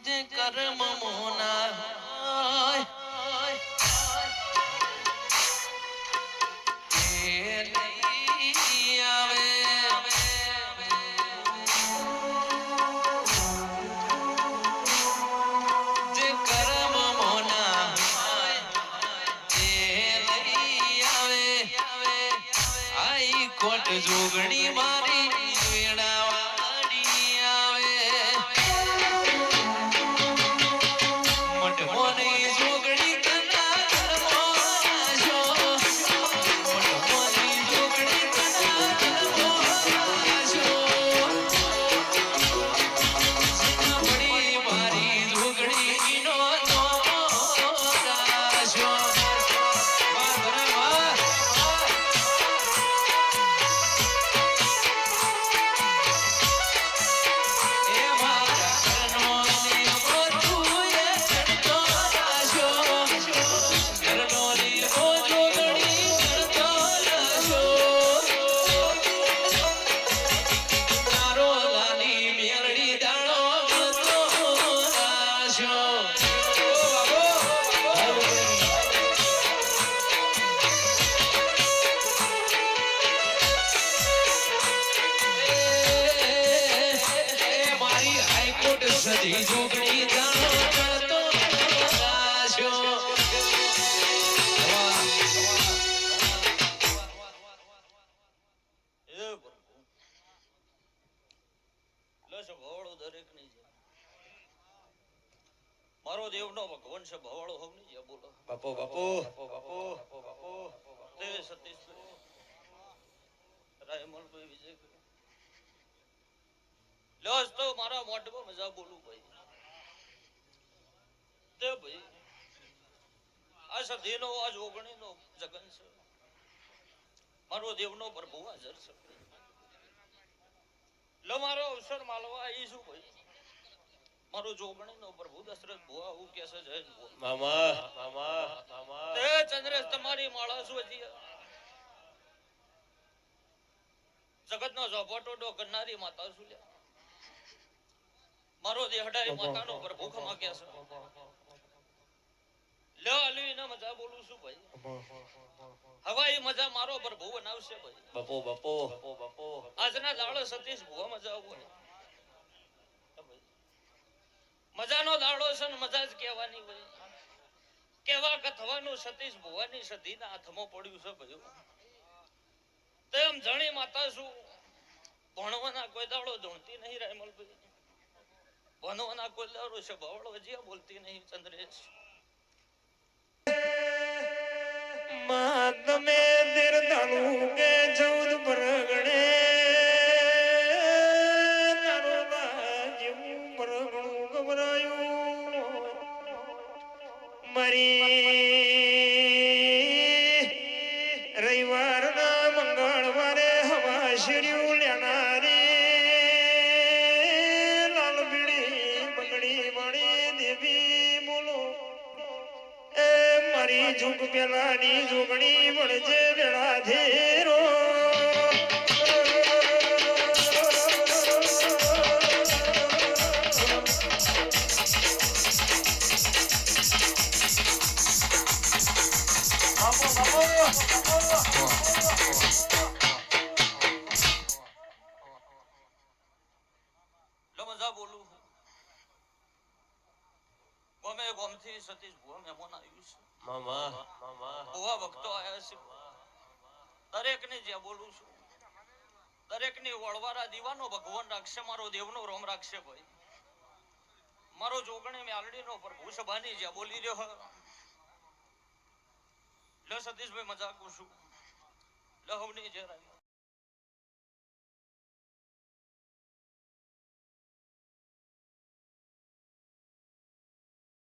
જે કર્મ મોના જોગણી મારી વેડાવાડી આવે મઢમોની જોગણી તના કરમો મઢમોની જોગણી તના કરમો બડી મારી જોગણી નો સધી જોગણી જાણો કરતો રાશો મારો દેવનો ભગવાન છે ભવાળો હોવ ની બોલો બાપો બાપો બાપો બાપો તે સતીશ રાયમલભાઈ વિજય લોસ તો મારા મોઢમાં મજા બોલું ભાઈ તે ભાઈ આ સદીનો આ જોગણીનો જગન છે મારો દેવનો પ્રભુ હાજર છે લો મારો અવસર માલવા આવી છું ભાઈ મારો જોગણીનો પ્રભુ દશરથ ભુવા હું કે છે જય મામા મામા મામા તે ચંદ્રેશ તમારી માળા શું હતી જગતનો ઝોપટોડો કરનારી માતા શું લ્યા મારો દેહડાઈ માતાનો પ્રભુ ખમા કે છે લ્યો અલીના મજા બોલું છું ભાઈ હવાઈ મજા મારો પ્રભુ બનાવશે ભાઈ બાપો બાપો બાપો બાપો આજના દાડો સતીશ ભુવા મજા આવો મજાનો દાડો છે ને મજા જ કહેવાની ભાઈ કેવા કથવાનું સતીશ ભુવાની સદીના હાથમાં પડ્યું છે ભાઈ તેમ જણી માતા શું ભણવાના કોઈ દાડો ધૂણતી નહીં રાયમલભાઈ ભણવાના કોઈ દાડો છે ભવળો હજી બોલતી નહીં ચંદ્રેશ તમે દેરદાણું કે 14 પરગણે તારું જેવું પરગણું ગભરાયું મારી રવિવારના મંગળવારે હવા શિર્યું લેનારી લાલ બીડી બંગડી વાળી દેવી બોલો એ મારી ઝુંક પેલાની જોગણી વળજે વેળા ધીરો મજા બોલું ગમે ગમથી સતીશ ભુવા મહેમાન આવ્યું છે મામા મામા ભુવા ભક્તો આવ્યા છે દરેકને જે બોલું છું દરેકની વળવારા દીવાનો ભગવાન રાખશે મારો દેવનો રોમ રાખશે ભાઈ મારો જોગણી મેલડીનો પ્રભુ સભાની જે બોલી રહ્યો લો સતીશભાઈ મજાક છું લહવની જે રાય